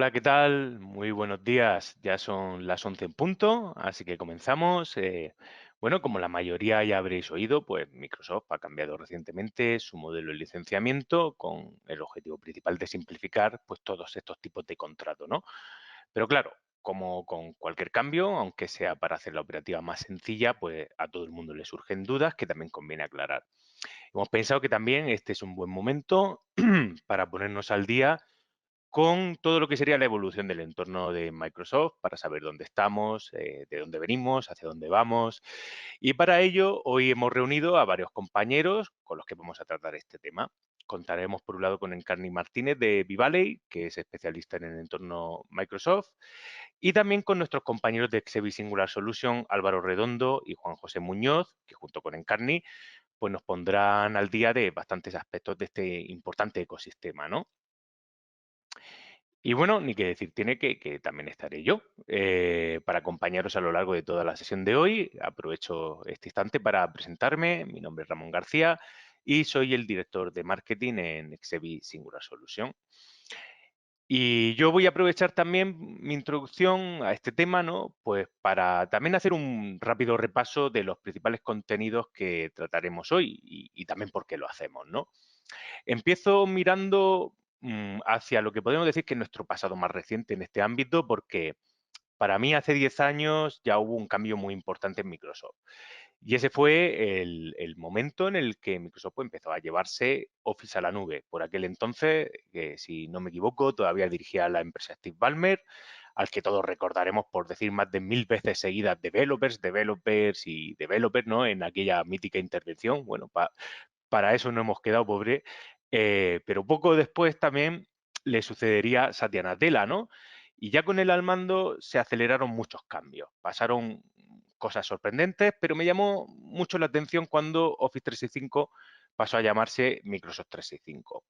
Hola, ¿qué tal? Muy buenos días. Ya son las 11 en punto, así que comenzamos. Bueno, como la mayoría ya habréis oído, pues Microsoft ha cambiado recientemente su modelo de licenciamiento con el objetivo principal de simplificar pues todos estos tipos de contrato, ¿no? Pero claro, como con cualquier cambio, aunque sea para hacer la operativa más sencilla, pues a todo el mundo le surgen dudas que también conviene aclarar. Hemos pensado que también este es un buen momento para ponernos al día con todo lo que sería la evolución del entorno de Microsoft para saber dónde estamos, de dónde venimos, hacia dónde vamos. Y para ello, hoy hemos reunido a varios compañeros con los que vamos a tratar este tema. Contaremos por un lado con Encarni Martínez de Vivalley, que es especialista en el entorno Microsoft, y también con nuestros compañeros de Exevi Singular Solution, Álvaro Redondo y Juan José Muñoz, que junto con Encarni, pues nos pondrán al día de bastantes aspectos de este importante ecosistema, ¿no? Y bueno, ni que decir tiene que también estaré yo para acompañaros a lo largo de toda la sesión de hoy. Aprovecho este instante para presentarme. Mi nombre es Ramón García y soy el director de marketing en Exevi Singular Solution. Y yo voy a aprovechar también mi introducción a este tema, ¿no? Pues para también hacer un rápido repaso de los principales contenidos que trataremos hoy y también por qué lo hacemos, ¿no? Empiezo mirando hacia lo que podemos decir que es nuestro pasado más reciente en este ámbito, porque para mí hace 10 años ya hubo un cambio muy importante en Microsoft. Y ese fue el momento en el que Microsoft empezó a llevarse Office a la nube. Por aquel entonces, que si no me equivoco, todavía dirigía la empresa Steve Ballmer, al que todos recordaremos por decir más de 1000 veces seguidas developers, developers y developers, ¿no? En aquella mítica intervención. Bueno, para eso no hemos quedado, pobre. Pero poco después también le sucedería Satya Nadella, ¿no? Y ya con él al mando se aceleraron muchos cambios. Pasaron cosas sorprendentes, pero me llamó mucho la atención cuando Office 365 pasó a llamarse Microsoft 365.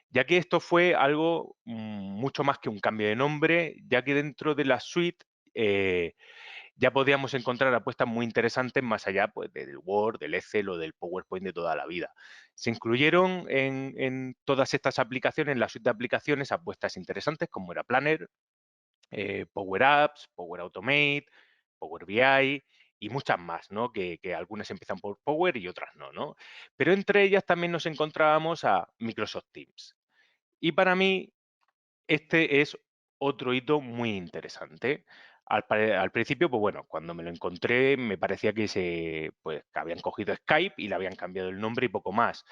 Ya que esto fue algo mucho más que un cambio de nombre, ya que dentro de la suite ya podíamos encontrar apuestas muy interesantes más allá pues, del Word, del Excel o del PowerPoint de toda la vida. Se incluyeron en todas estas aplicaciones, en la suite de aplicaciones, apuestas interesantes como era Planner, Power Apps, Power Automate, Power BI y muchas más, ¿no? Que algunas empiezan por Power y otras no, ¿no? Pero entre ellas también nos encontrábamos a Microsoft Teams. Y para mí, este es otro hito muy interesante. Al principio, pues bueno, cuando me lo encontré me parecía pues, que habían cogido Skype y le habían cambiado el nombre y poco más.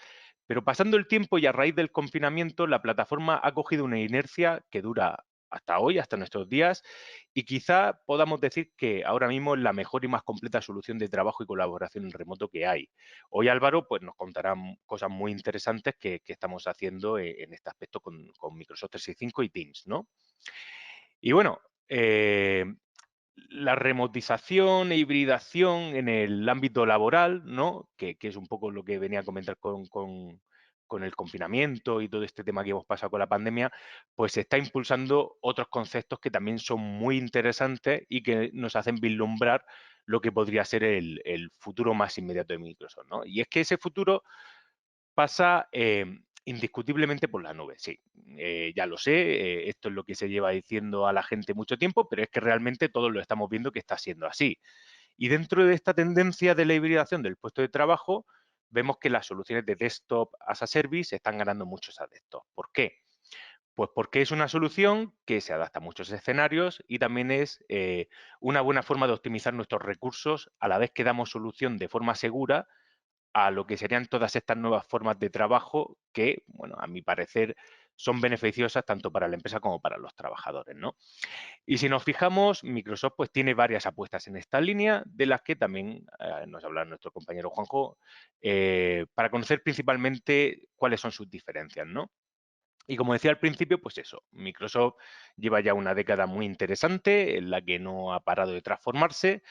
Pero pasando el tiempo y a raíz del confinamiento, la plataforma ha cogido una inercia que dura hasta hoy, hasta nuestros días, y quizá podamos decir que ahora mismo es la mejor y más completa solución de trabajo y colaboración en remoto que hay. Hoy Álvaro pues, nos contará cosas muy interesantes que estamos haciendo en este aspecto con Microsoft 365 y Teams, ¿no? Y bueno, la remotización e hibridación en el ámbito laboral, ¿no? Que es un poco lo que venía a comentar con el confinamiento y todo este tema que hemos pasado con la pandemia, pues está impulsando otros conceptos que también son muy interesantes y que nos hacen vislumbrar lo que podría ser el futuro más inmediato de Microsoft, ¿no? Y es que ese futuro pasa indiscutiblemente por la nube, sí. Ya lo sé, esto es lo que se lleva diciendo a la gente mucho tiempo, pero es que realmente todos lo estamos viendo que está siendo así. Y dentro de esta tendencia de la hibridación del puesto de trabajo, vemos que las soluciones de desktop as a service están ganando muchos adeptos. ¿Por qué? Pues porque es una solución que se adapta a muchos escenarios y también es una buena forma de optimizar nuestros recursos a la vez que damos solución de forma segura a lo que serían todas estas nuevas formas de trabajo que, bueno, a mi parecer son beneficiosas tanto para la empresa como para los trabajadores, ¿no? Y si nos fijamos, Microsoft pues tiene varias apuestas en esta línea, de las que también nos habla nuestro compañero Juanjo, para conocer principalmente cuáles son sus diferencias, ¿no? Y como decía al principio, pues eso, Microsoft lleva ya una década muy interesante en la que no ha parado de transformarse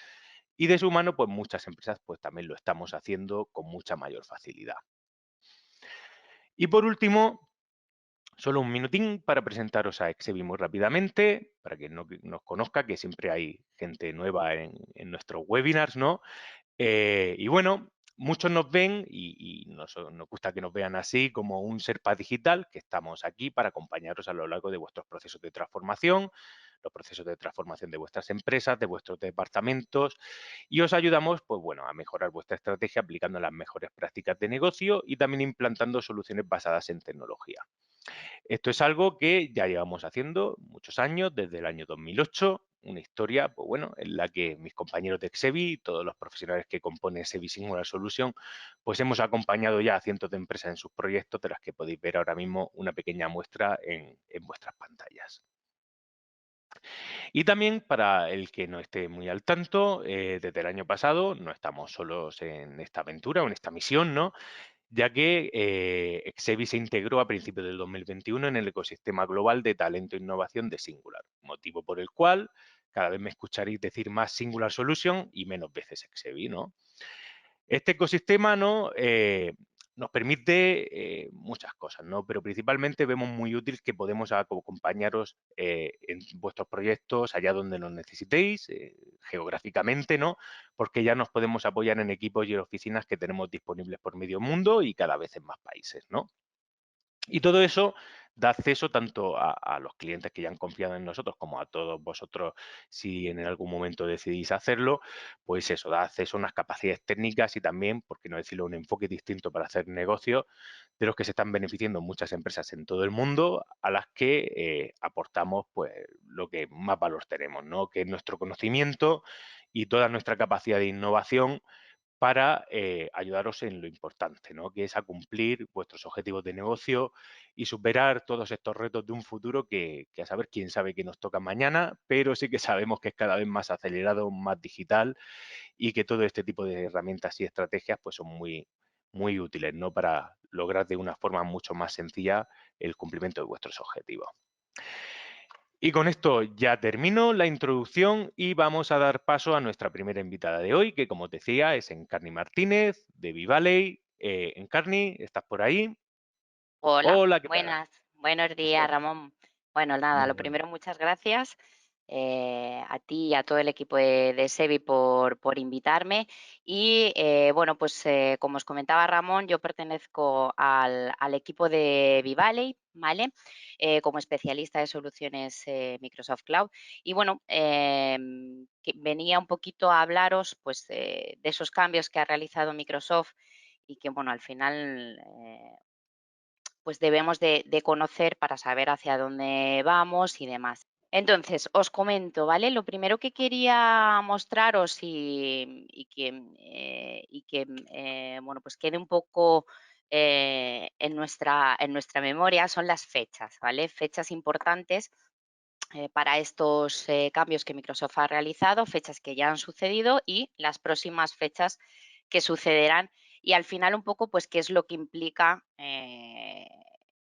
y de su mano, pues muchas empresas pues también lo estamos haciendo con mucha mayor facilidad. Y por último, solo un minutín para presentaros a Exevi muy rápidamente, para que no nos conozca, que siempre hay gente nueva en nuestros webinars, ¿no? Y bueno, Muchos nos ven y nos gusta que nos vean así como un Sherpa digital, que estamos aquí para acompañaros a lo largo de vuestros procesos de transformación, los procesos de transformación de vuestras empresas, de vuestros departamentos y os ayudamos, pues bueno, a mejorar vuestra estrategia aplicando las mejores prácticas de negocio y también implantando soluciones basadas en tecnología. Esto es algo que ya llevamos haciendo muchos años, desde el año 2008, una historia, pues bueno, en la que mis compañeros de Exevi, todos los profesionales que componen Exevi Singular Solution, pues hemos acompañado ya a cientos de empresas en sus proyectos, de las que podéis ver ahora mismo una pequeña muestra en vuestras pantallas. Y también para el que no esté muy al tanto, desde el año pasado no estamos solos en esta aventura o en esta misión, ¿no? Ya que Exevi se integró a principios del 2021 en el ecosistema global de talento e innovación de Singular, motivo por el cual cada vez me escucharéis decir más Singular Solution y menos veces Exevi, ¿no? Este ecosistema, ¿no? Nos permite muchas cosas, ¿no? Pero principalmente vemos muy útil que podemos acompañaros en vuestros proyectos allá donde nos necesitéis, geográficamente, ¿no? Porque ya nos podemos apoyar en equipos y oficinas que tenemos disponibles por medio mundo y cada vez en más países, ¿no? Y todo eso da acceso tanto a los clientes que ya han confiado en nosotros como a todos vosotros si en algún momento decidís hacerlo, pues eso, da acceso a unas capacidades técnicas y también, por qué no decirlo, un enfoque distinto para hacer negocios de los que se están beneficiando muchas empresas en todo el mundo a las que aportamos pues lo que más valor tenemos, ¿no? Que es nuestro conocimiento y toda nuestra capacidad de innovación para ayudaros en lo importante, ¿no? Que es a cumplir vuestros objetivos de negocio y superar todos estos retos de un futuro que a saber quién sabe que nos toca mañana, pero sí que sabemos que es cada vez más acelerado, más digital y que todo este tipo de herramientas y estrategias pues son muy útiles, ¿no? Para lograr de una forma mucho más sencilla el cumplimiento de vuestros objetivos. Y con esto ya termino la introducción y vamos a dar paso a nuestra primera invitada de hoy, que como te decía es Encarni Martínez de Vivalley. Encarni, ¿estás por ahí? Hola, Hola, ¿qué tal? buenas, buenos días, Eso, Ramón. Bueno, nada, muy lo bueno. primero, muchas gracias a ti y a todo el equipo de SEBI por invitarme. Y bueno, pues como os comentaba Ramón, yo pertenezco al equipo de Vivalley, ¿vale? Como especialista de soluciones Microsoft Cloud. Y bueno, que venía un poquito a hablaros pues de esos cambios que ha realizado Microsoft y que bueno, al final pues debemos de conocer para saber hacia dónde vamos y demás. Entonces, os comento, ¿vale? Lo primero que quería mostraros y que bueno, pues quede un poco en nuestra memoria son las fechas, ¿vale? Fechas importantes para estos cambios que Microsoft ha realizado, fechas que ya han sucedido y las próximas fechas que sucederán y al final un poco pues qué es lo que implica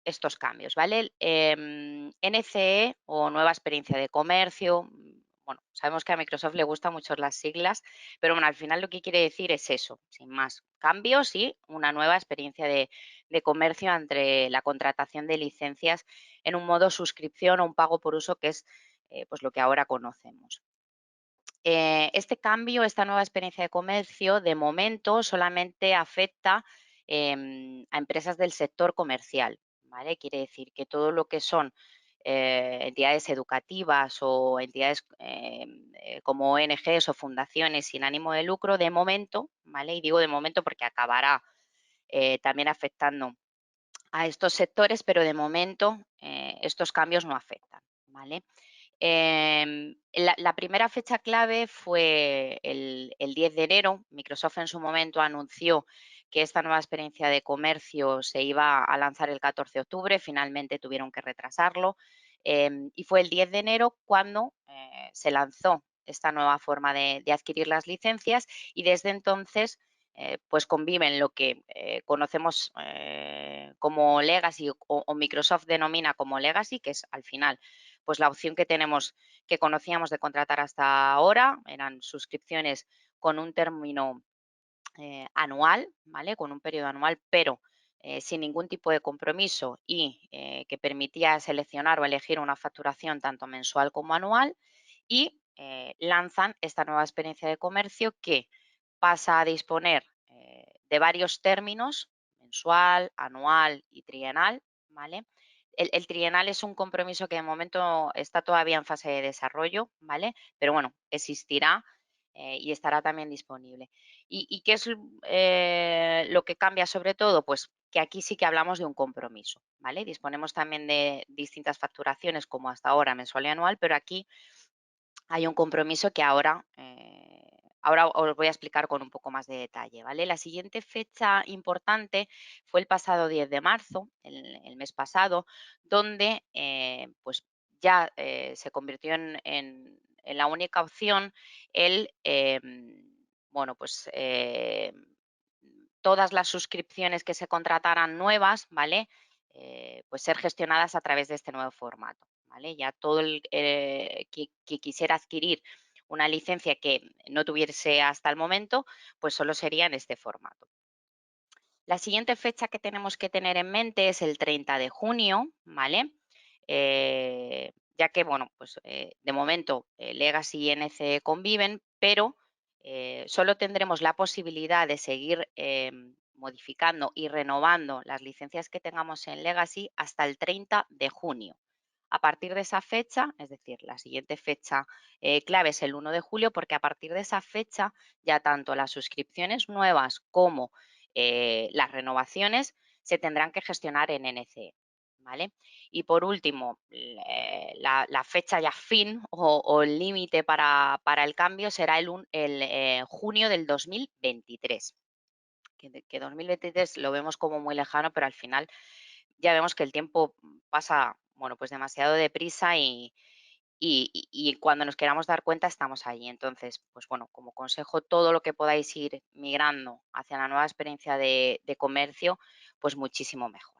estos cambios, ¿vale? NCE o nueva experiencia de comercio, bueno, sabemos que a Microsoft le gustan mucho las siglas, pero bueno, al final lo que quiere decir es eso, sin más, cambios y una nueva experiencia de comercio entre la contratación de licencias en un modo suscripción o un pago por uso, que es pues lo que ahora conocemos. Este cambio, esta nueva experiencia de comercio, de momento solamente afecta a empresas del sector comercial, ¿vale? Quiere decir que todo lo que son entidades educativas o entidades como ONGs o fundaciones sin ánimo de lucro, de momento, ¿vale? Y digo de momento porque acabará también afectando a estos sectores, pero de momento estos cambios no afectan, ¿vale? La primera fecha clave fue el 10 de enero. Microsoft en su momento anunció que esta nueva experiencia de comercio se iba a lanzar el 14 de octubre, finalmente tuvieron que retrasarlo y fue el 10 de enero cuando se lanzó esta nueva forma de adquirir las licencias y desde entonces pues conviven lo que conocemos como legacy o Microsoft denomina como legacy, que es al final pues la opción que tenemos, que conocíamos de contratar hasta ahora, eran suscripciones con un término anual, ¿vale? Con un periodo anual, pero sin ningún tipo de compromiso y que permitía seleccionar o elegir una facturación tanto mensual como anual y lanzan esta nueva experiencia de comercio que pasa a disponer de varios términos, mensual, anual y trienal, ¿vale? El trienal es un compromiso que de momento está todavía en fase de desarrollo, ¿vale? Pero bueno, existirá y estará también disponible. ¿Y qué es lo que cambia sobre todo? Pues que aquí sí que hablamos de un compromiso, ¿vale? Disponemos también de distintas facturaciones como hasta ahora, mensual y anual, pero aquí hay un compromiso que ahora os voy a explicar con un poco más de detalle, ¿vale? La siguiente fecha importante fue el pasado 10 de marzo, el mes pasado, donde pues ya se convirtió en la única opción el, bueno, pues todas las suscripciones que se contrataran nuevas, ¿vale? Pues ser gestionadas a través de este nuevo formato, ¿vale? Ya todo el que quisiera adquirir una licencia que no tuviese hasta el momento, pues solo sería en este formato. La siguiente fecha que tenemos que tener en mente es el 30 de junio, ¿vale? Ya que, bueno, pues de momento Legacy y NCE conviven, pero solo tendremos la posibilidad de seguir modificando y renovando las licencias que tengamos en Legacy hasta el 30 de junio. A partir de esa fecha, es decir, la siguiente fecha clave es el 1 de julio, porque a partir de esa fecha ya tanto las suscripciones nuevas como las renovaciones se tendrán que gestionar en NCE. ¿Vale? Y por último, la fecha ya fin o el límite para el cambio será el junio del 2023. Que 2023 lo vemos como muy lejano, pero al final ya vemos que el tiempo pasa, bueno, pues demasiado deprisa y cuando nos queramos dar cuenta estamos allí. Entonces, pues bueno, como consejo, todo lo que podáis ir migrando hacia la nueva experiencia de comercio, pues muchísimo mejor.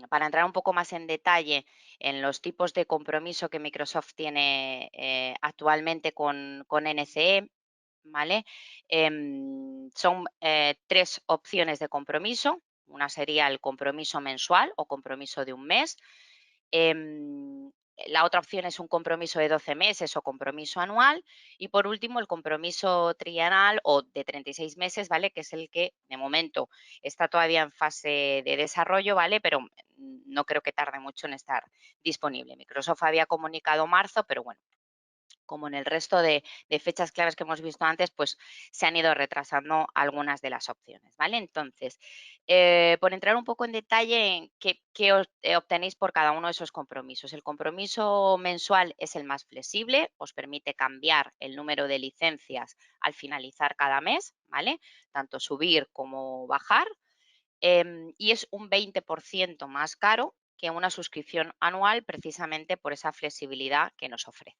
Para entrar un poco más en detalle en los tipos de compromiso que Microsoft tiene actualmente con NCE, ¿vale? Son tres opciones de compromiso. Una sería el compromiso mensual o compromiso de un mes. La otra opción es un compromiso de 12 meses o compromiso anual. Y por último, el compromiso trienal o de 36 meses, ¿vale? Que es el que de momento está todavía en fase de desarrollo, ¿vale? Pero no creo que tarde mucho en estar disponible. Microsoft había comunicado marzo, pero bueno, como en el resto de fechas claves que hemos visto antes, pues se han ido retrasando algunas de las opciones, ¿vale? Entonces, por entrar un poco en detalle en qué obtenéis por cada uno de esos compromisos. El compromiso mensual es el más flexible, os permite cambiar el número de licencias al finalizar cada mes, ¿vale? Tanto subir como bajar. Y es un 20% más caro que una suscripción anual precisamente por esa flexibilidad que nos ofrece.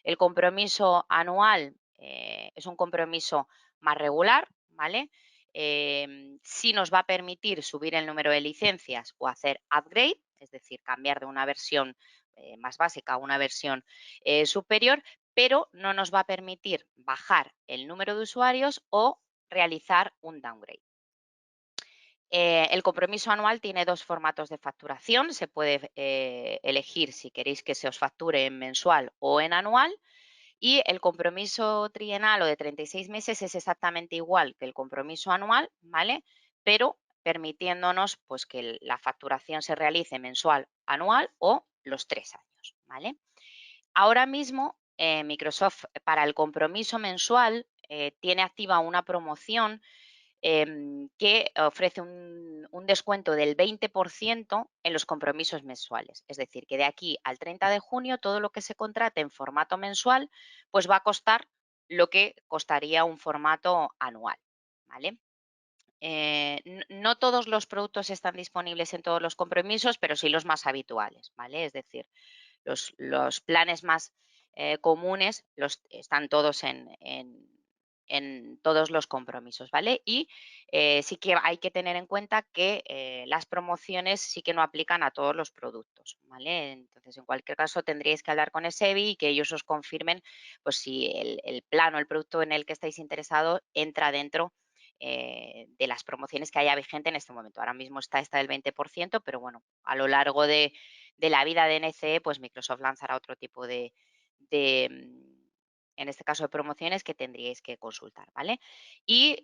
El compromiso anual es un compromiso más regular, ¿vale? Sí nos va a permitir subir el número de licencias o hacer upgrade, es decir, cambiar de una versión más básica a una versión superior, pero no nos va a permitir bajar el número de usuarios o realizar un downgrade. El compromiso anual tiene dos formatos de facturación. Se puede elegir si queréis que se os facture en mensual o en anual. Y el compromiso trienal o de 36 meses es exactamente igual que el compromiso anual, ¿vale? Pero permitiéndonos pues, que la facturación se realice mensual, anual o los 3 años, ¿vale? Ahora mismo, Microsoft para el compromiso mensual tiene activa una promoción que ofrece un descuento del 20% en los compromisos mensuales. Es decir, que de aquí al 30 de junio todo lo que se contrate en formato mensual pues va a costar lo que costaría un formato anual. ¿Vale? No todos los productos están disponibles en todos los compromisos, pero sí los más habituales, ¿vale? Es decir, los planes más comunes están todos en todos los compromisos, ¿vale? Y sí que hay que tener en cuenta que las promociones sí que no aplican a todos los productos, ¿vale? Entonces, en cualquier caso, tendríais que hablar con SEBI y que ellos os confirmen pues, si el plan o el producto en el que estáis interesados entra dentro de las promociones que haya vigente en este momento. Ahora mismo está esta del 20%, pero bueno, a lo largo de la vida de NCE, pues Microsoft lanzará otro tipo de en este caso de promociones, que tendríais que consultar, ¿vale? Y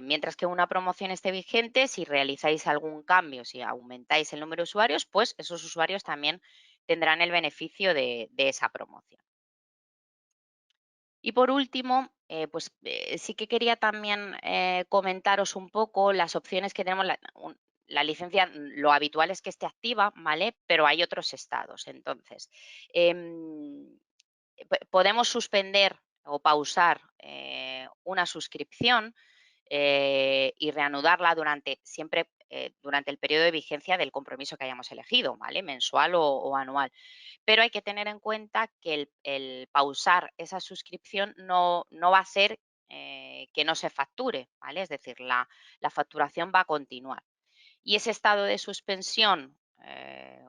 mientras que una promoción esté vigente, si realizáis algún cambio, si aumentáis el número de usuarios, pues esos usuarios también tendrán el beneficio de esa promoción. Y por último, pues sí que quería también comentaros un poco las opciones que tenemos. La licencia, lo habitual es que esté activa, ¿vale? Pero hay otros estados. Entonces, em, podemos suspender o pausar una suscripción y reanudarla siempre durante el periodo de vigencia del compromiso que hayamos elegido, ¿vale? Mensual o anual. Pero hay que tener en cuenta que el pausar esa suscripción no va a hacer que no se facture, ¿vale? Es decir, la facturación va a continuar. Y ese estado de suspensión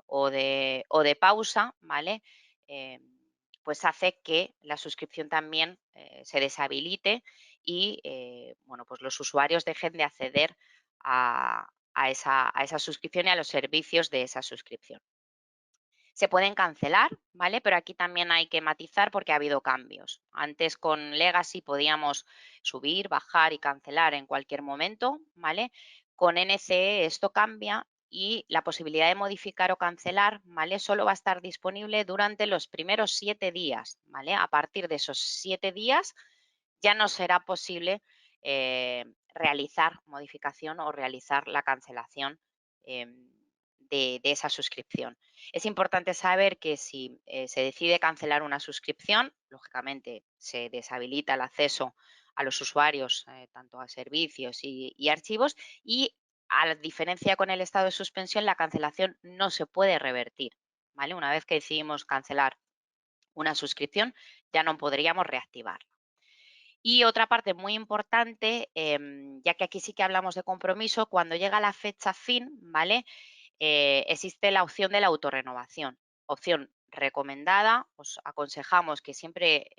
o de pausa, ¿vale? Eh, pues hace que la suscripción también se deshabilite y bueno, pues los usuarios dejen de acceder a esa suscripción y a los servicios de esa suscripción. Se pueden cancelar, ¿vale? Pero aquí también hay que matizar porque ha habido cambios. Antes con Legacy podíamos subir, bajar y cancelar en cualquier momento, ¿vale? Con NCE esto cambia y la posibilidad de modificar o cancelar, ¿vale? Solo va a estar disponible durante los primeros 7 días, ¿vale? A partir de esos 7 días ya no será posible realizar modificación o realizar la cancelación de esa suscripción. Es importante saber que si se decide cancelar una suscripción, lógicamente se deshabilita el acceso a los usuarios, tanto a servicios y archivos, y a diferencia con el estado de suspensión, la cancelación no se puede revertir. ¿Vale? Una vez que decidimos cancelar una suscripción, ya no podríamos reactivarla. Y otra parte muy importante, ya que aquí sí que hablamos de compromiso, cuando llega la fecha fin, ¿vale? Existe la opción de la autorrenovación. Opción recomendada, os aconsejamos que siempre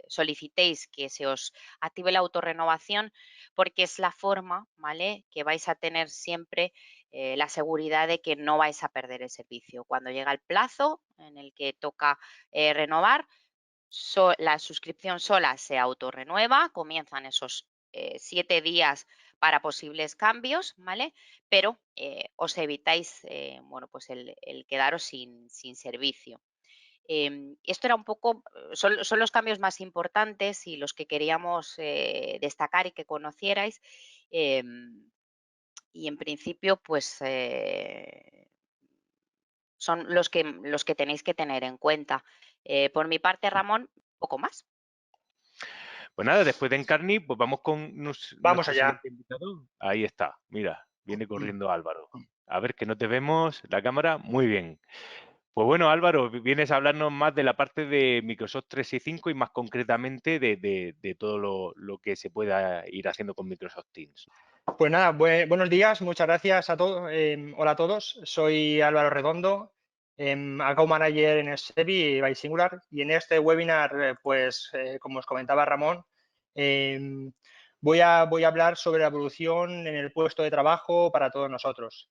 solicitéis que se os active la autorrenovación porque es la forma, ¿vale? Que vais a tener siempre la seguridad de que no vais a perder el servicio. Cuando llega el plazo en el que toca renovar, la suscripción sola se autorrenueva, comienzan esos 7 días para posibles cambios, ¿vale? Pero os evitáis bueno, pues el quedaros sin servicio. Esto era un poco, son los cambios más importantes y los que queríamos destacar y que conocierais. Y en principio, pues son los que tenéis que tener en cuenta. Por mi parte, Ramón, poco más. Pues nada, después de Encarni, pues vamos con Vamos nuestro allá. siguiente invitado. Ahí está, mira, viene corriendo Álvaro. A ver, que no te vemos la cámara. Muy bien. Pues bueno, Álvaro, vienes a hablarnos más de la parte de Microsoft 365 y más concretamente de todo lo que se pueda ir haciendo con Microsoft Teams. Pues nada, buenos días, muchas gracias a todos. Hola a todos, soy Álvaro Redondo, Account Manager en SEBI by Singular, y en este webinar, pues como os comentaba Ramón, voy a hablar sobre la evolución en el puesto de trabajo para todos nosotros.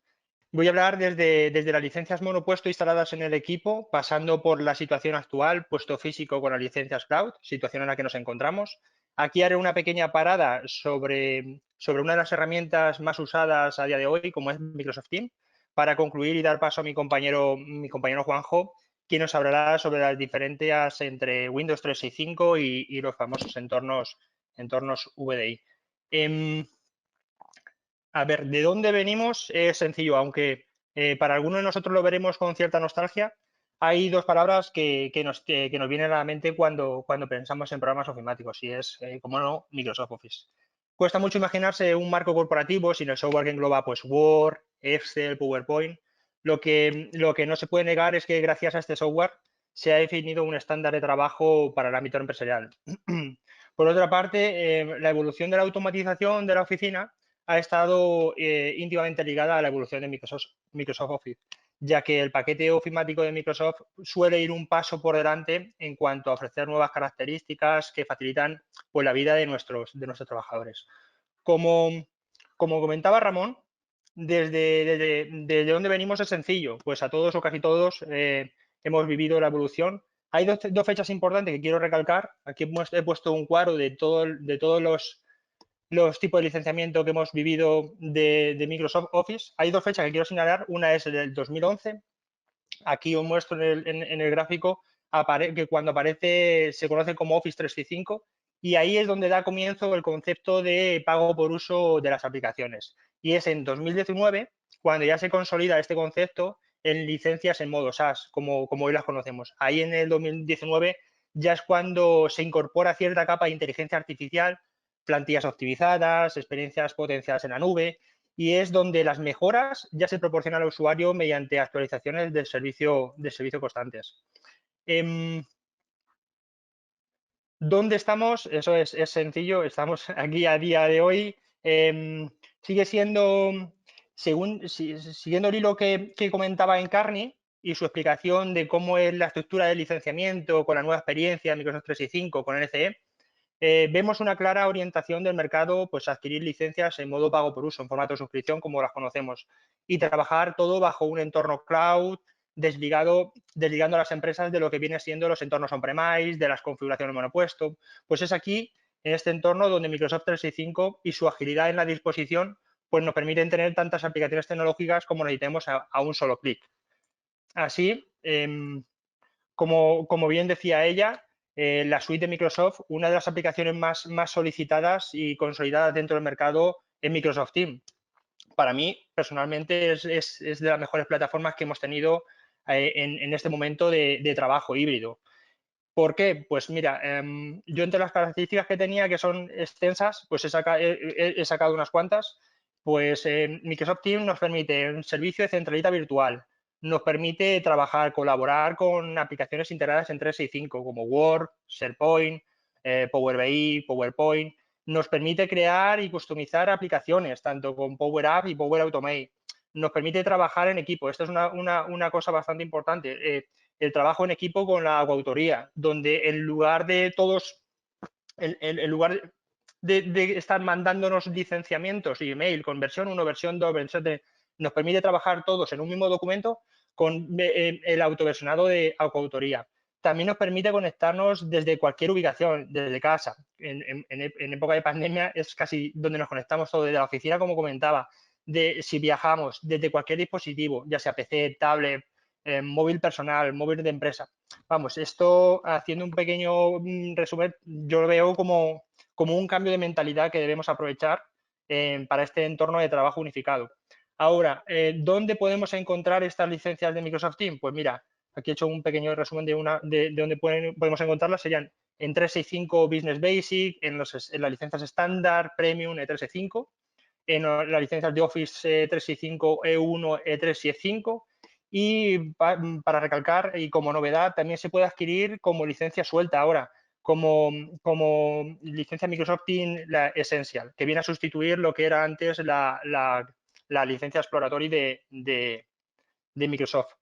Voy a hablar desde las licencias monopuesto instaladas en el equipo, pasando por la situación actual, puesto físico con las licencias cloud, situación en la que nos encontramos. Aquí haré una pequeña parada sobre una de las herramientas más usadas a día de hoy, como es Microsoft Teams, para concluir y dar paso a mi compañero Juanjo, quien nos hablará sobre las diferencias entre Windows 365 y los famosos entornos VDI. A ver, ¿de dónde venimos? Es sencillo, aunque para algunos de nosotros lo veremos con cierta nostalgia. Hay dos palabras que nos vienen a la mente cuando pensamos en programas ofimáticos y es, como no, Microsoft Office. Cuesta mucho imaginarse un marco corporativo sin el software que engloba pues, Word, Excel, PowerPoint. Lo que no se puede negar es que gracias a este software se ha definido un estándar de trabajo para el ámbito empresarial. Por otra parte, la evolución de la automatización de la oficina ha estado íntimamente ligada a la evolución de Microsoft Office, ya que el paquete ofimático de Microsoft suele ir un paso por delante en cuanto a ofrecer nuevas características que facilitan pues, la vida de nuestros trabajadores. Como comentaba Ramón, desde donde venimos es sencillo, pues a todos o casi todos hemos vivido la evolución Hay dos fechas importantes que quiero recalcar. Aquí he puesto un cuadro de todos los tipos de licenciamiento que hemos vivido de Microsoft Office. Hay dos fechas que quiero señalar. Una es el 2011. Aquí os muestro en el gráfico que cuando aparece se conoce como Office 365 y ahí es donde da comienzo el concepto de pago por uso de las aplicaciones. Y es en 2019 cuando ya se consolida este concepto en licencias en modo SaaS, como hoy las conocemos. Ahí en el 2019 ya es cuando se incorpora cierta capa de inteligencia artificial, plantillas optimizadas, experiencias potenciadas en la nube, y es donde las mejoras ya se proporcionan al usuario mediante actualizaciones del servicio constantes. ¿Dónde estamos? Eso es sencillo, estamos aquí a día de hoy. Sigue siendo, siguiendo el hilo que comentaba Encarni y su explicación de cómo es la estructura del licenciamiento con la nueva experiencia de Microsoft 365 con LCE, vemos una clara orientación del mercado pues, a adquirir licencias en modo pago por uso, en formato de suscripción, como las conocemos, y trabajar todo bajo un entorno cloud, desligando a las empresas de lo que viene siendo los entornos on-premise, de las configuraciones monopuesto. Pues es aquí, en este entorno, donde Microsoft 365 y su agilidad en la disposición pues nos permiten tener tantas aplicaciones tecnológicas como necesitemos a un solo clic. Así, como bien decía ella, la suite de Microsoft, una de las aplicaciones más solicitadas y consolidadas dentro del mercado es Microsoft Teams. Para mí, personalmente, es de las mejores plataformas que hemos tenido en este momento de trabajo híbrido. ¿Por qué? Pues mira, yo entre las características que tenía, que son extensas, pues he sacado unas cuantas. Pues Microsoft Teams nos permite un servicio de centralita virtual, nos permite trabajar, colaborar con aplicaciones integradas en 365 como Word, SharePoint, Power BI, PowerPoint. Nos permite crear y customizar aplicaciones, tanto con Power App y Power Automate. Nos permite trabajar en equipo. Esta es una cosa bastante importante. El trabajo en equipo con la coautoría, donde en lugar de todos, en lugar de estar mandándonos licenciamientos y email con versión 1, versión 2, versión 3, nos permite trabajar todos en un mismo documento con el autoversionado de coautoría. También nos permite conectarnos desde cualquier ubicación, desde casa. En época de pandemia es casi donde nos conectamos todos, desde la oficina, como comentaba, si viajamos, desde cualquier dispositivo, ya sea PC, tablet, móvil personal, móvil de empresa. Vamos, esto, haciendo un pequeño resumen, yo lo veo como un cambio de mentalidad que debemos aprovechar para este entorno de trabajo unificado. Ahora, ¿dónde podemos encontrar estas licencias de Microsoft Teams? Pues mira, aquí he hecho un pequeño resumen de dónde podemos encontrarlas. Serían en 365 Business Basic, en las licencias estándar, Premium, E365, en las licencias de Office 365, E1, E3 y E5. Y para recalcar, y como novedad, también se puede adquirir como licencia suelta ahora, como licencia Microsoft Teams la Essential, que viene a sustituir lo que era antes la licencia Exploratory de Microsoft.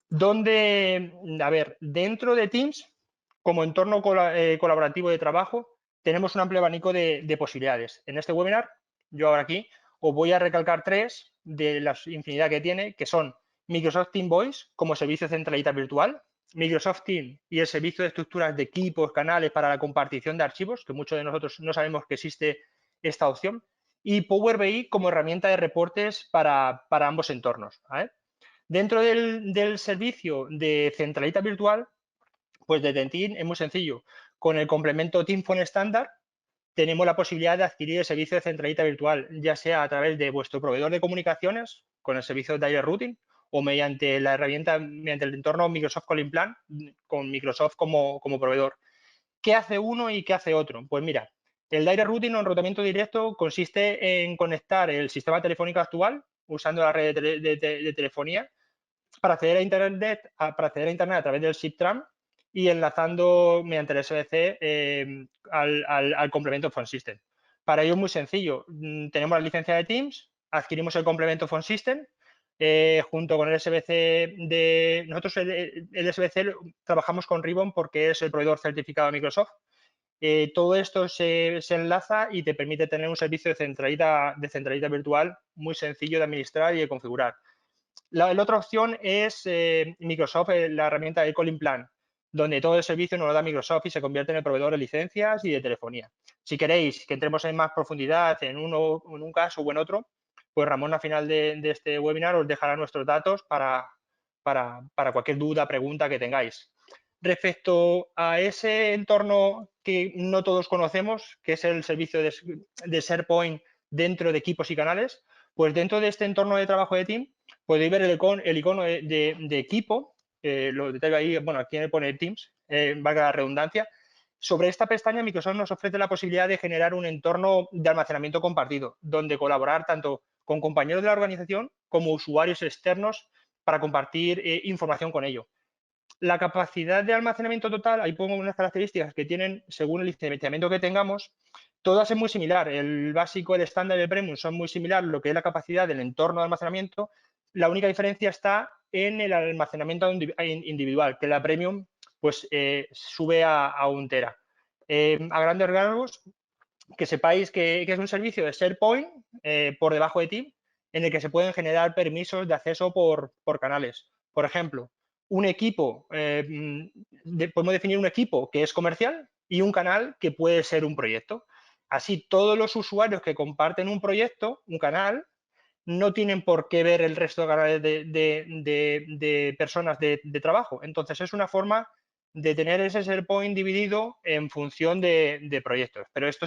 Donde, a ver, dentro de Teams, como entorno colaborativo de trabajo, tenemos un amplio abanico de posibilidades. En este webinar, yo ahora aquí, os voy a recalcar tres de la infinidad que tiene, que son Microsoft Team Voice como servicio de centralita virtual, Microsoft Team y el servicio de estructuras de equipos, canales para la compartición de archivos, que muchos de nosotros no sabemos que existe esta opción, y Power BI como herramienta de reportes para ambos entornos. ¿Vale? Dentro del servicio de centralita virtual, pues de Team es muy sencillo. Con el complemento Team Phone estándar tenemos la posibilidad de adquirir el servicio de centralita virtual, ya sea a través de vuestro proveedor de comunicaciones, con el servicio de Direct Routing, o mediante la herramienta, mediante el entorno Microsoft Calling Plan, con Microsoft como proveedor. ¿Qué hace uno y qué hace otro? Pues mira, el Direct Routing o enrutamiento directo consiste en conectar el sistema telefónico actual usando la red de telefonía para acceder a Internet a través del SIP-Tram y enlazando mediante el SBC al complemento Phone System. Para ello es muy sencillo. Tenemos la licencia de Teams, adquirimos el complemento Phone System junto con el SBC de... Nosotros el SBC trabajamos con Ribbon porque es el proveedor certificado de Microsoft. Todo esto se enlaza y te permite tener un servicio de centralita virtual muy sencillo de administrar y de configurar. La otra opción es Microsoft, la herramienta de Calling Plan. donde todo el servicio nos lo da Microsoft y se convierte en el proveedor de licencias y de telefonía. Si queréis que entremos en más profundidad en un caso o en otro, pues Ramón al final de este webinar os dejará nuestros datos para cualquier duda, pregunta que tengáis. Respecto a ese entorno que no todos conocemos, que es el servicio de SharePoint dentro de equipos y canales, pues dentro de este entorno de trabajo de Team podéis ver el icono de equipo, lo detallo ahí, bueno, aquí me pone Teams, valga la redundancia. Sobre esta pestaña, Microsoft nos ofrece la posibilidad de generar un entorno de almacenamiento compartido, donde colaborar tanto con compañeros de la organización como usuarios externos para compartir información con ello. La capacidad de almacenamiento total, ahí pongo unas características que tienen según el licenciamiento que tengamos, todas es muy similar. El básico, el estándar y el premium son muy similar, lo que es la capacidad del entorno de almacenamiento. La única diferencia está en el almacenamiento individual, que la premium pues sube a 1 tera. A grandes rasgos, que sepáis que es un servicio de SharePoint por debajo de Team, en el que se pueden generar permisos de acceso por canales. Por ejemplo, un equipo, podemos definir un equipo que es comercial y un canal que puede ser un proyecto. Así, todos los usuarios que comparten un proyecto, un canal, no tienen por qué ver el resto de canales de personas de trabajo. Entonces, es una forma de tener ese SharePoint dividido en función de proyectos. Pero esto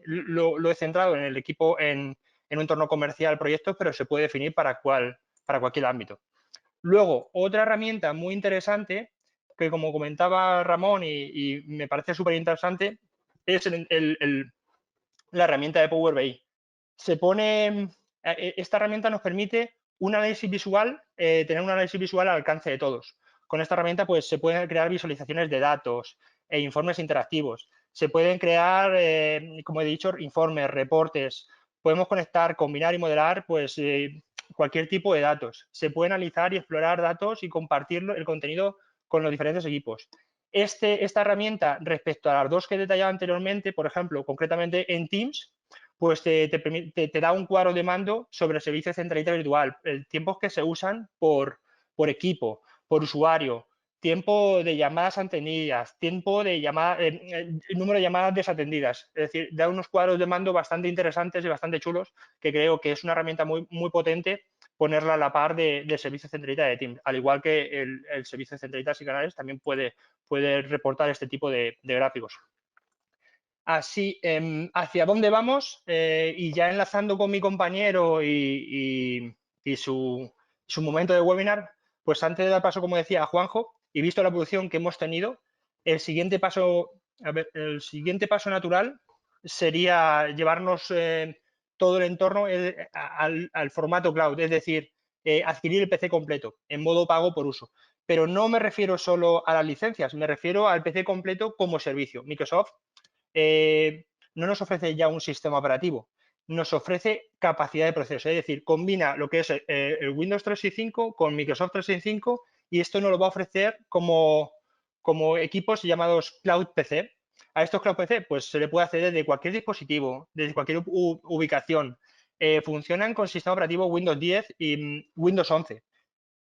lo he centrado en el equipo, en un entorno comercial proyectos, pero se puede definir para cualquier ámbito. Luego, otra herramienta muy interesante, que como comentaba Ramón y me parece súper interesante, es la herramienta de Power BI. Esta herramienta nos permite un análisis visual, tener un análisis visual al alcance de todos. Con esta herramienta pues, se pueden crear visualizaciones de datos e informes interactivos. Se pueden crear, como he dicho, informes, reportes. Podemos conectar, combinar y modelar pues, cualquier tipo de datos. Se puede analizar y explorar datos y compartir el contenido con los diferentes equipos. Esta herramienta, respecto a las dos que he detallado anteriormente, por ejemplo, concretamente en Teams, pues te da un cuadro de mando sobre el servicio de centralita virtual, tiempos que se usan por equipo, por usuario, tiempo de llamadas atendidas, tiempo de número de llamadas desatendidas. Es decir, da unos cuadros de mando bastante interesantes y bastante chulos, que creo que es una herramienta muy, muy potente ponerla a la par del servicio de centralita de Teams. Al igual que el servicio de centralitas y canales también puede reportar este tipo de gráficos. Así, ¿hacia dónde vamos? Y ya enlazando con mi compañero y su momento de webinar, pues antes de dar paso, como decía, a Juanjo, y visto la evolución que hemos tenido, el siguiente paso natural sería llevarnos todo el entorno al formato cloud, es decir, adquirir el PC completo en modo pago por uso. Pero no me refiero solo a las licencias, me refiero al PC completo como servicio. Microsoft no nos ofrece ya un sistema operativo, nos ofrece capacidad de proceso, es decir, combina lo que es el Windows 365 con Microsoft 365 y esto nos lo va a ofrecer como equipos llamados Cloud PC. A estos Cloud PC pues se le puede acceder de cualquier dispositivo, desde cualquier ubicación. Funcionan con sistema operativo Windows 10 y Windows 11,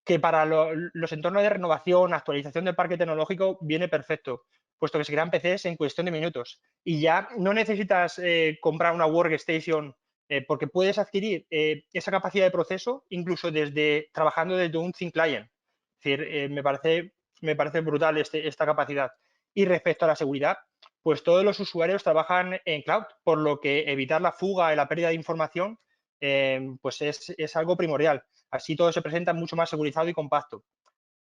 que para los entornos de renovación, actualización del parque tecnológico viene perfecto, puesto que se crean PCs en cuestión de minutos. Y ya no necesitas comprar una workstation porque puedes adquirir esa capacidad de proceso incluso trabajando desde un thin client. Es decir, me parece brutal esta capacidad. Y respecto a la seguridad, pues todos los usuarios trabajan en cloud, por lo que evitar la fuga y la pérdida de información pues es algo primordial. Así todo se presenta mucho más segurizado y compacto.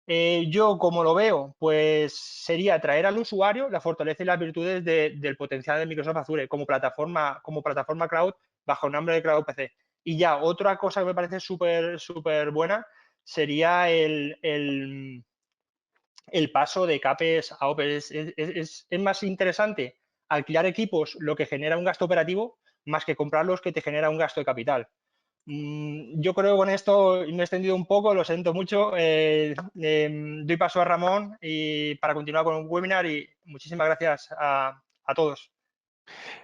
Yo, como lo veo, pues sería traer al usuario la fortaleza y las virtudes del potencial de Microsoft Azure como plataforma cloud bajo el nombre de Cloud PC. Y ya, otra cosa que me parece súper buena sería el paso de CAPES a OPES. Es más interesante alquilar equipos, lo que genera un gasto operativo, más que comprarlos, que te genera un gasto de capital. Yo creo que con esto me he extendido un poco, lo siento mucho. Doy paso a Ramón para continuar con el webinar y muchísimas gracias a todos.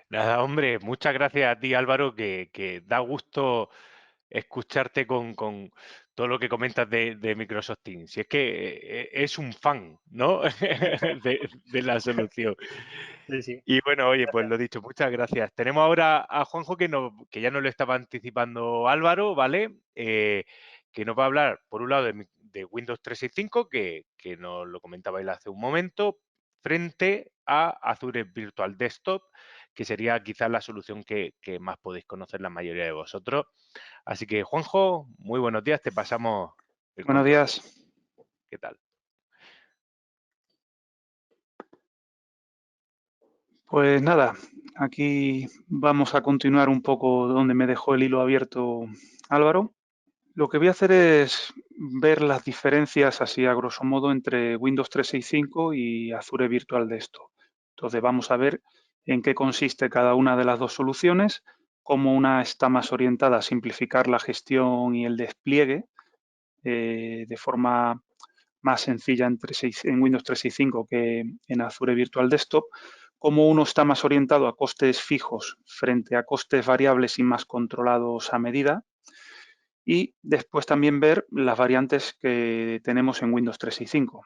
Nada, hombre, muchas gracias a ti, Álvaro, que da gusto escucharte con todo lo que comentas de Microsoft Teams. Y es que es un fan, ¿no? de la solución. Sí, sí. Y bueno, oye, pues Gracias. lo dicho, muchas gracias. Tenemos ahora a Juanjo que ya nos lo estaba anticipando Álvaro, ¿vale? Que nos va a hablar, por un lado, de Windows 365, que nos lo comentaba él hace un momento, frente a Azure Virtual Desktop, que sería quizás la solución que más podéis conocer la mayoría de vosotros. Así que, Juanjo, muy buenos días, te pasamos el Buenos control. días. ¿Qué tal? Pues nada, aquí vamos a continuar un poco donde me dejó el hilo abierto Álvaro. Lo que voy a hacer es ver las diferencias así a grosso modo entre Windows 365 y Azure Virtual Desktop. Entonces vamos a ver en qué consiste cada una de las dos soluciones, cómo una está más orientada a simplificar la gestión y el despliegue de forma más sencilla en Windows 365 que en Azure Virtual Desktop, como uno está más orientado a costes fijos frente a costes variables y más controlados a medida, y después también ver las variantes que tenemos en Windows 365.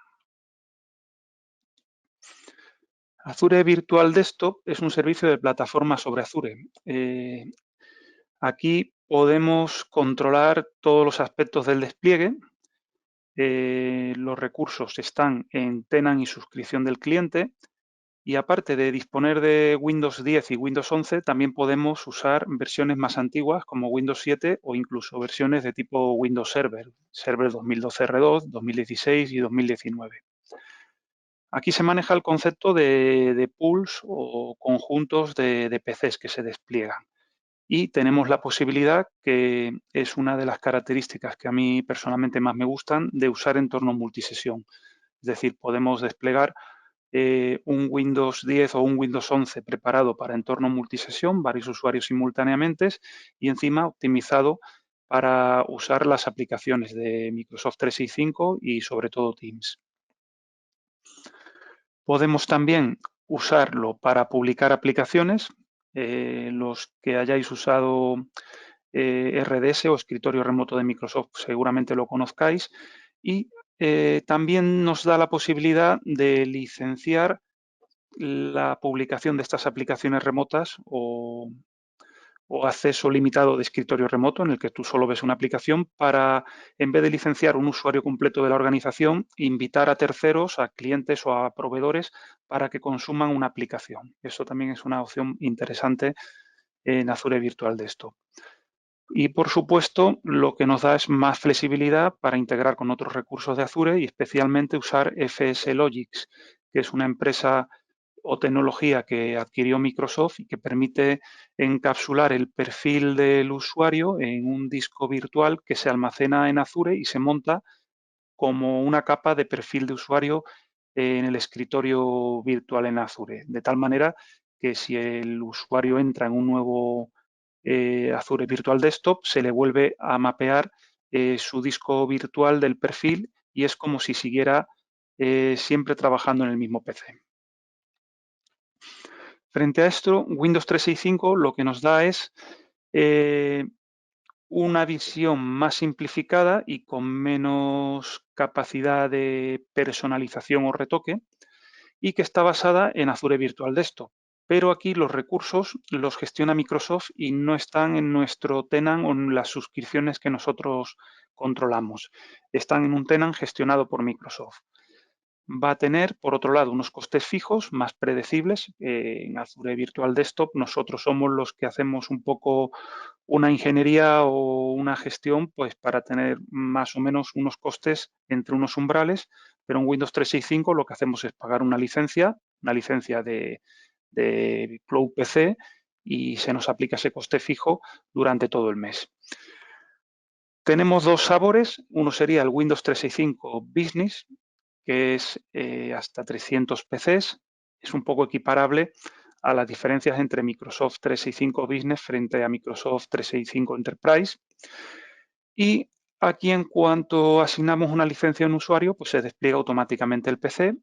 Azure Virtual Desktop es un servicio de plataforma sobre Azure. Aquí podemos controlar todos los aspectos del despliegue. Los recursos están en tenant y suscripción del cliente. Y aparte de disponer de Windows 10 y Windows 11, también podemos usar versiones más antiguas como Windows 7 o incluso versiones de tipo Windows Server, Server 2012 R2, 2016 y 2019. Aquí se maneja el concepto de pools o conjuntos de PCs que se despliegan. Y tenemos la posibilidad, que es una de las características que a mí personalmente más me gustan, de usar entornos multisesión. Es decir, podemos desplegar un Windows 10 o un Windows 11 preparado para entorno multisesión, varios usuarios simultáneamente y encima optimizado para usar las aplicaciones de Microsoft 365 y sobre todo Teams. Podemos también usarlo para publicar aplicaciones, los que hayáis usado RDS o escritorio remoto de Microsoft seguramente lo conozcáis, y también nos da la posibilidad de licenciar la publicación de estas aplicaciones remotas o acceso limitado de escritorio remoto en el que tú solo ves una aplicación para, en vez de licenciar un usuario completo de la organización, invitar a terceros, a clientes o a proveedores para que consuman una aplicación. Eso también es una opción interesante en Azure Virtual Desktop. Y, por supuesto, lo que nos da es más flexibilidad para integrar con otros recursos de Azure y especialmente usar FSLogix, que es una empresa o tecnología que adquirió Microsoft y que permite encapsular el perfil del usuario en un disco virtual que se almacena en Azure y se monta como una capa de perfil de usuario en el escritorio virtual en Azure. De tal manera que si el usuario entra en un nuevo Azure Virtual Desktop, se le vuelve a mapear su disco virtual del perfil y es como si siguiera siempre trabajando en el mismo PC. Frente a esto, Windows 365 lo que nos da es una visión más simplificada y con menos capacidad de personalización o retoque, y que está basada en Azure Virtual Desktop. Pero aquí los recursos los gestiona Microsoft y no están en nuestro tenant o en las suscripciones que nosotros controlamos. Están en un tenant gestionado por Microsoft. Va a tener, por otro lado, unos costes fijos más predecibles. En Azure Virtual Desktop nosotros somos los que hacemos un poco una ingeniería o una gestión pues para tener más o menos unos costes entre unos umbrales, pero en Windows 365 lo que hacemos es pagar una licencia de Cloud PC, y se nos aplica ese coste fijo durante todo el mes. Tenemos dos sabores. Uno sería el Windows 365 Business, que es hasta 300 PCs. Es un poco equiparable a las diferencias entre Microsoft 365 Business frente a Microsoft 365 Enterprise. Y aquí, en cuanto asignamos una licencia a un usuario, pues se despliega automáticamente el PC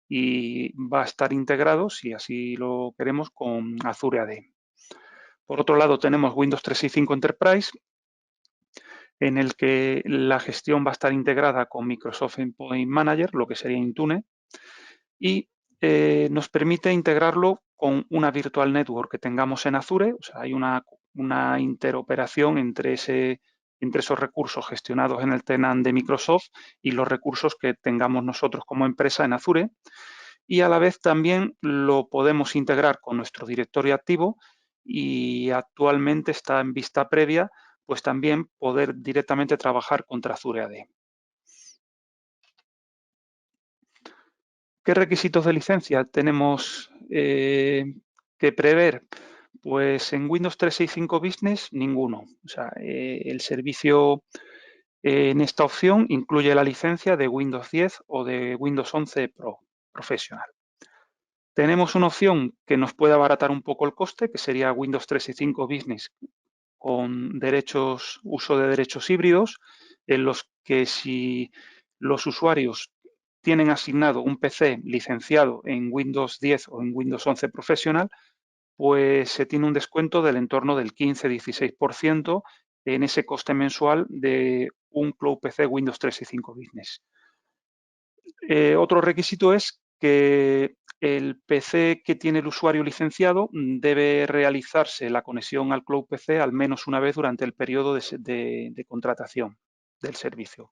y va a estar integrado, si así lo queremos, con Azure AD. Por otro lado, tenemos Windows 365 Enterprise, en el que la gestión va a estar integrada con Microsoft Endpoint Manager, lo que sería Intune, y nos permite integrarlo con una virtual network que tengamos en Azure. O sea, hay una interoperación entre esos recursos gestionados en el tenant de Microsoft y los recursos que tengamos nosotros como empresa en Azure. Y a la vez también lo podemos integrar con nuestro directorio activo, y actualmente está en vista previa, pues también poder directamente trabajar contra Azure AD. ¿Qué requisitos de licencia tenemos que prever? Pues en Windows 365 Business ninguno. O sea, el servicio en esta opción incluye la licencia de Windows 10 o de Windows 11 Pro Professional. Tenemos una opción que nos puede abaratar un poco el coste, que sería Windows 365 Business con uso de derechos híbridos, en los que si los usuarios tienen asignado un PC licenciado en Windows 10 o en Windows 11 Professional, pues se tiene un descuento del entorno del 15-16% en ese coste mensual de un Cloud PC Windows 365 Business. Otro requisito es que el PC que tiene el usuario licenciado debe realizarse la conexión al Cloud PC al menos una vez durante el periodo de contratación del servicio.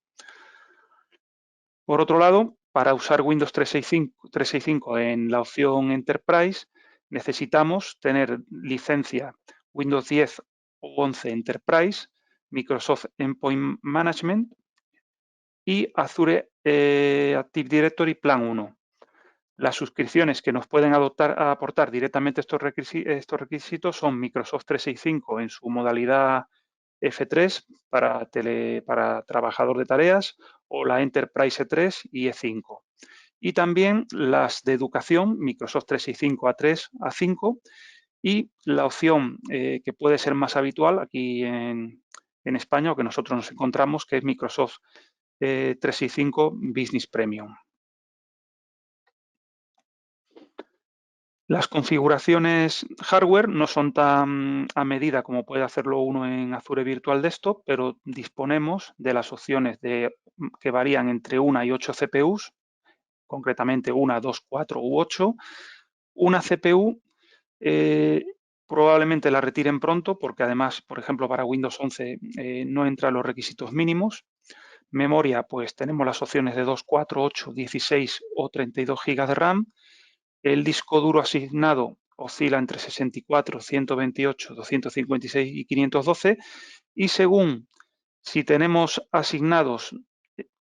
Por otro lado, para usar Windows 365 en la opción Enterprise, necesitamos tener licencia Windows 10 o 11 Enterprise, Microsoft Endpoint Management y Azure Active Directory Plan 1. Las suscripciones que nos pueden aportar directamente estos requisitos son Microsoft 365 en su modalidad F3 para trabajador de tareas, o la Enterprise E3 y E5. Y también las de educación, Microsoft 365 A3, A5, y la opción que puede ser más habitual aquí en España, o que nosotros nos encontramos, que es Microsoft 365 Business Premium. Las configuraciones hardware no son tan a medida como puede hacerlo uno en Azure Virtual Desktop, pero disponemos de las opciones que varían entre 1 y 8 CPUs, concretamente 1, 2, 4 u 8. Una CPU probablemente la retiren pronto, porque además, por ejemplo, para Windows 11 no entran los requisitos mínimos. Memoria, pues tenemos las opciones de 2, 4, 8, 16 o 32 GB de RAM. El disco duro asignado oscila entre 64, 128, 256 y 512, y según si tenemos asignados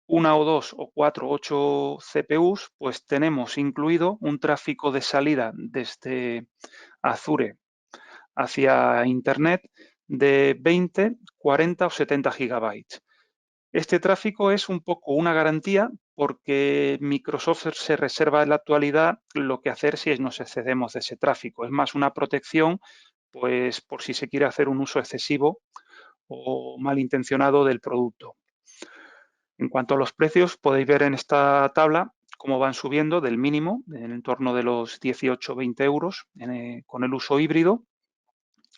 1 o 2 o 4 o 8 CPUs, pues tenemos incluido un tráfico de salida desde Azure hacia Internet de 20, 40 o 70 gigabytes. Este tráfico es un poco una garantía, porque Microsoft se reserva en la actualidad lo que hacer si nos excedemos de ese tráfico. Es más una protección, pues por si se quiere hacer un uso excesivo o malintencionado del producto. En cuanto a los precios, podéis ver en esta tabla cómo van subiendo del mínimo, en el torno de los 18-20 euros con el uso híbrido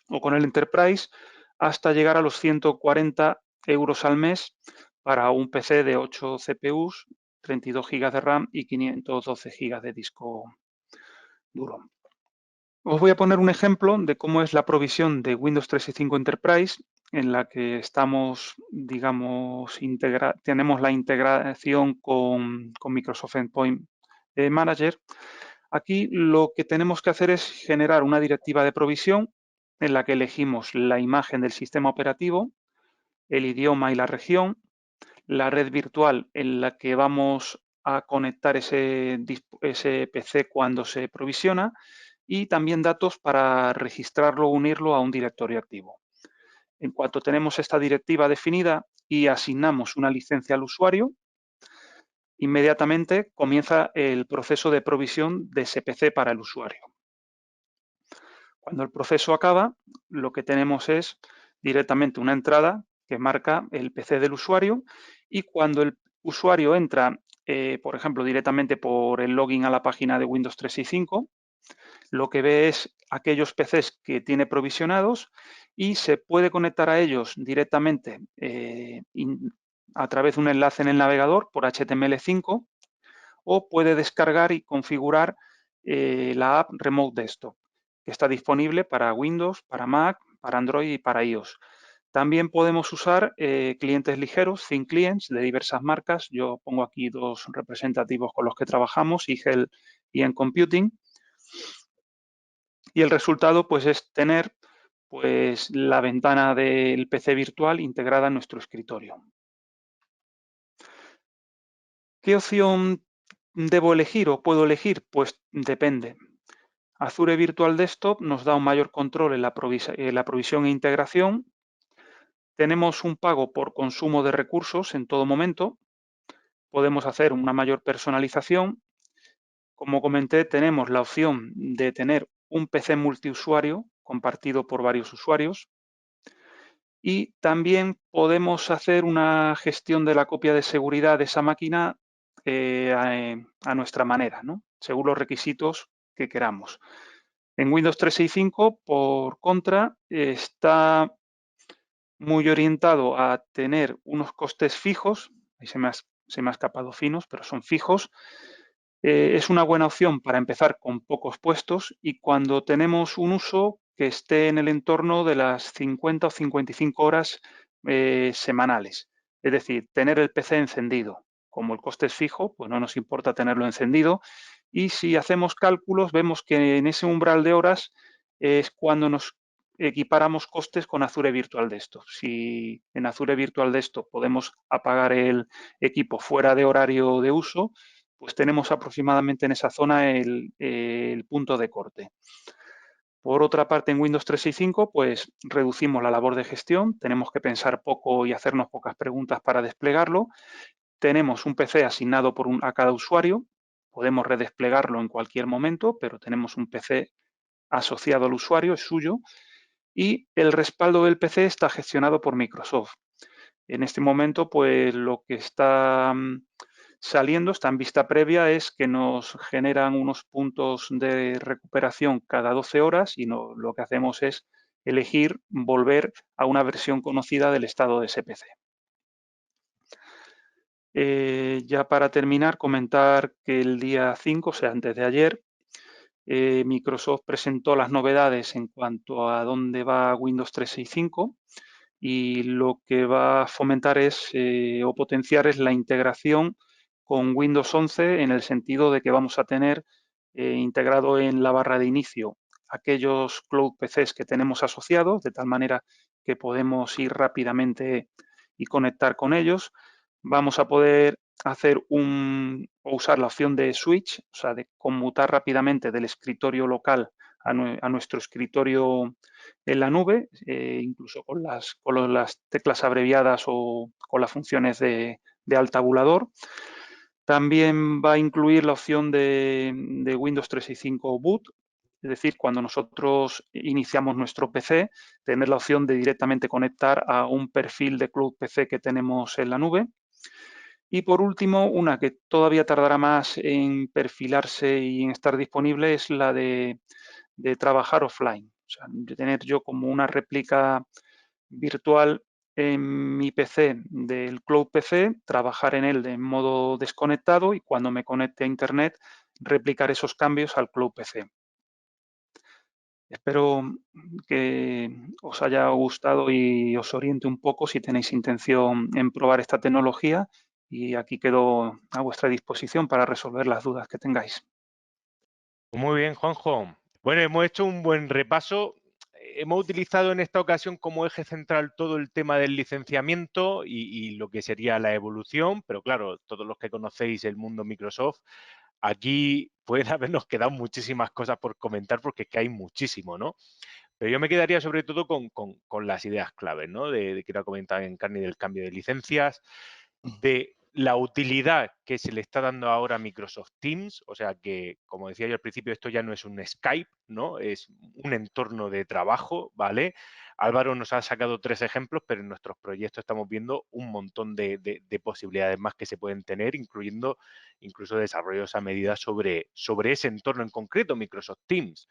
o con el Enterprise, hasta llegar a los 140 euros al mes para un PC de 8 CPUs, 32 GB de RAM y 512 GB de disco duro. Os voy a poner un ejemplo de cómo es la provisión de Windows 365 Enterprise, en la que estamos, digamos, tenemos la integración con Microsoft Endpoint Manager. Aquí lo que tenemos que hacer es generar una directiva de provisión en la que elegimos la imagen del sistema operativo, el idioma y la región, la red virtual en la que vamos a conectar ese PC cuando se provisiona, y también datos para registrarlo o unirlo a un directorio activo. En cuanto tenemos esta directiva definida y asignamos una licencia al usuario, inmediatamente comienza el proceso de provisión de ese PC para el usuario. Cuando el proceso acaba, lo que tenemos es directamente una entrada que marca el PC del usuario, y cuando el usuario entra, por ejemplo, directamente por el login a la página de Windows 365, lo que ve es aquellos PCs que tiene provisionados y se puede conectar a ellos directamente a través de un enlace en el navegador por HTML5 o puede descargar y configurar la app Remote Desktop, que está disponible para Windows, para Mac, para Android y para iOS. También podemos usar clientes ligeros, Thin Clients, de diversas marcas. Yo pongo aquí dos representativos con los que trabajamos, eGel y EnComputing. Y el resultado pues, es tener pues, la ventana del PC virtual integrada en nuestro escritorio. ¿Qué opción debo elegir o puedo elegir? Pues depende. Azure Virtual Desktop nos da un mayor control en la provisión e integración. Tenemos un pago por consumo de recursos en todo momento. Podemos hacer una mayor personalización. Como comenté, tenemos la opción de tener un PC multiusuario compartido por varios usuarios. Y también podemos hacer una gestión de la copia de seguridad de esa máquina a nuestra manera, ¿no? Según los requisitos que queramos. En Windows 365, por contra, está muy orientado a tener unos costes fijos, ahí se me ha escapado finos, pero son fijos. Es una buena opción para empezar con pocos puestos y cuando tenemos un uso que esté en el entorno de las 50 o 55 horas semanales. Es decir, tener el PC encendido. Como el coste es fijo, pues no nos importa tenerlo encendido. Y si hacemos cálculos, vemos que en ese umbral de horas es cuando nos equiparamos costes con Azure Virtual Desktop. Si en Azure Virtual Desktop podemos apagar el equipo fuera de horario de uso, pues tenemos aproximadamente en esa zona el punto de corte. Por otra parte, en Windows 365, pues reducimos la labor de gestión, tenemos que pensar poco y hacernos pocas preguntas para desplegarlo. Tenemos un PC asignado a cada usuario, podemos redesplegarlo en cualquier momento, pero tenemos un PC asociado al usuario, es suyo, y el respaldo del PC está gestionado por Microsoft. En este momento, pues lo que está saliendo, está en vista previa, es que nos generan unos puntos de recuperación cada 12 horas y lo que hacemos es elegir volver a una versión conocida del estado de ese PC. Ya para terminar, comentar que el día 5, o sea, antes de ayer, Microsoft presentó las novedades en cuanto a dónde va Windows 365 y lo que va a fomentar es o potenciar es la integración con Windows 11 en el sentido de que vamos a tener integrado en la barra de inicio aquellos Cloud PCs que tenemos asociados, de tal manera que podemos ir rápidamente y conectar con ellos. Vamos a poder hacer o usar la opción de switch, o sea, de conmutar rápidamente del escritorio local a nuestro escritorio en la nube, incluso con las teclas abreviadas o con las funciones de al tabulador. También va a incluir la opción de Windows 365 Boot, es decir, cuando nosotros iniciamos nuestro PC, tener la opción de directamente conectar a un perfil de Cloud PC que tenemos en la nube. Y por último, una que todavía tardará más en perfilarse y en estar disponible es la de trabajar offline. O sea, de tener yo como una réplica virtual en mi PC del Cloud PC, trabajar en él de modo desconectado y cuando me conecte a Internet, replicar esos cambios al Cloud PC. Espero que os haya gustado y os oriente un poco si tenéis intención en probar esta tecnología y aquí quedo a vuestra disposición para resolver las dudas que tengáis. Muy bien, Juanjo. Bueno, hemos hecho un buen repaso. Hemos utilizado en esta ocasión como eje central todo el tema del licenciamiento y lo que sería la evolución, pero claro, todos los que conocéis el mundo Microsoft, aquí pueden habernos quedado muchísimas cosas por comentar porque es que hay muchísimo, ¿no? Pero yo me quedaría sobre todo con las ideas claves, ¿no? De que lo comentaba en Carni del cambio de licencias, de la utilidad que se le está dando ahora a Microsoft Teams, o sea que, como decía yo al principio, esto ya no es un Skype, ¿no? Es un entorno de trabajo, ¿vale? Álvaro nos ha sacado 3 ejemplos, pero en nuestros proyectos estamos viendo un montón de posibilidades más que se pueden tener, incluyendo incluso desarrollos a medida sobre ese entorno en concreto, Microsoft Teams.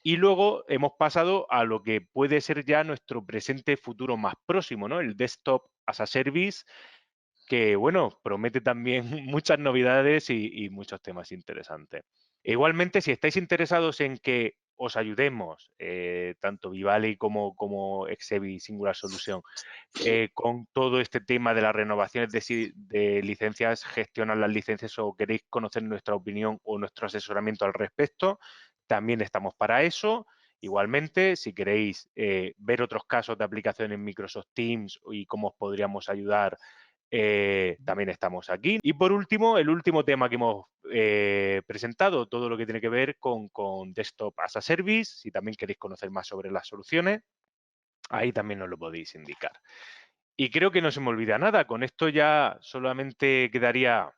Y luego hemos pasado a lo que puede ser ya nuestro presente futuro más próximo, ¿no? El Desktop as a Service, que, bueno, promete también muchas novedades y muchos temas interesantes. E igualmente, si estáis interesados en que os ayudemos, tanto Vivali como Exevi Singular Solution, con todo este tema de las renovaciones de licencias, gestionar las licencias o queréis conocer nuestra opinión o nuestro asesoramiento al respecto, también estamos para eso. Igualmente, si queréis ver otros casos de aplicación en Microsoft Teams y cómo os podríamos ayudar, también estamos aquí. Y por último, el último tema que hemos presentado, todo lo que tiene que ver con Desktop as a Service. Si también queréis conocer más sobre las soluciones, ahí también nos lo podéis indicar. Y creo que no se me olvida nada. Con esto ya solamente quedaría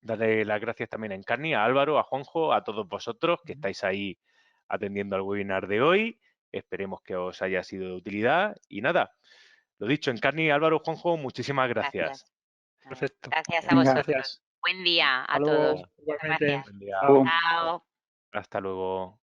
darle las gracias también a Encarni, a Álvaro, a Juanjo, a todos vosotros que estáis ahí atendiendo al webinar de hoy. Esperemos que os haya sido de utilidad. Y nada, lo dicho, Encarni, Álvaro, Juanjo, muchísimas gracias. Perfecto. Gracias a Venga. vosotros. Gracias. Buen día Hasta a luego. todos. Igualmente. Gracias. Buen día. Chao. Chao. Hasta luego.